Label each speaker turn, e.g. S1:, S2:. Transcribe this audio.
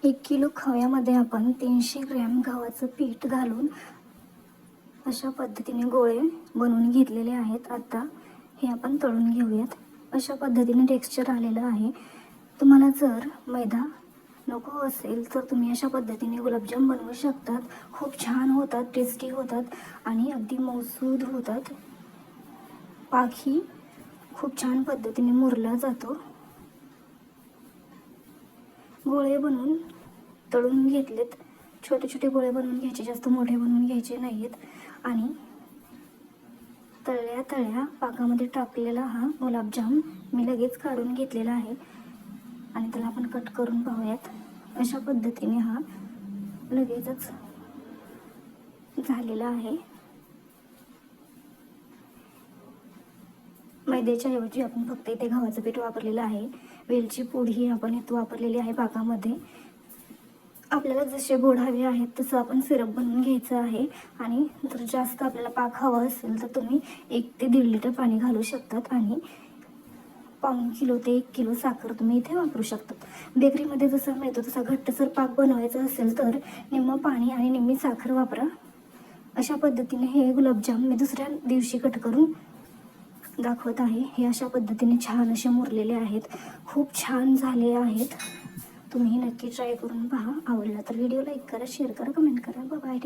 S1: 1 kilo खव्यामध्ये आपण 300 gram गव्हाचं पीठ घालून अशा पद्धतीने गोळे बनवून घेतलेले आहेत। आता हे आपण तळून घेऊयात। अशा पद्धतीने टेक्स्चर आलेलं आहे। तुम्हाला जर मैदा नको असेल तर तुम्ही अशा पद्धतीने गुलाबजाम बनवू शकतात। खूप छान होतात, टेस्टी होतात आणि अगदी मऊसूद होतात। पाकही खूप छान पद्धतीने मुरला जातो। गोळे बनवून तळून घेतलेत। छोटे छोटे गोळे बनवून घ्यायचे, जास्त मोठे बनवून घ्यायचे नाहीत। आणि तळल्या तळल्या पाकामध्ये टाकलेला हा गुलाबजाम मी लगेच काढून घेतलेला आहे आणि त्याला आपण कट करून पाहूयात। अशा पद्धतीने हा लगेचच झालेला आहे। मैद्याच्या ऐवजी आपण फक्त इथे गव्हाचं पीठ वापरलेलं आहे। वेलची पूडही आपण इथे वापरलेली आहे पाकामध्ये। आपल्याला जसे गोड हवे आहेत तसं आपण सिरप बनवून घ्यायचं आहे। आणि जर जास्त आपल्याला पाक हवा असेल तर तुम्ही 1 ते 1.5 लिटर पाणी घालू शकतात आणि पाऊण किलो ते 1 किलो साखर तुम्ही इथे वापरू शकतात। बेकरीमध्ये जसं मिळतो तसा घट्टसर पाक बनवायचा असेल तर निम्म पाणी आणि निम्मी साखर वापरा। अशा पद्धतीने हे गुलाबजाम मी दुसऱ्या दिवशी कट करून दाखवत आहे। हे अशा पद्धतीने छान असे मुरलेले आहेत, खूप छान झाले आहेत। तुम्ही नक्की ट्राय करून पहा। आवडला तर व्हिडिओ लाईक करा, शेअर करा, कमेंट करा। Bye bye.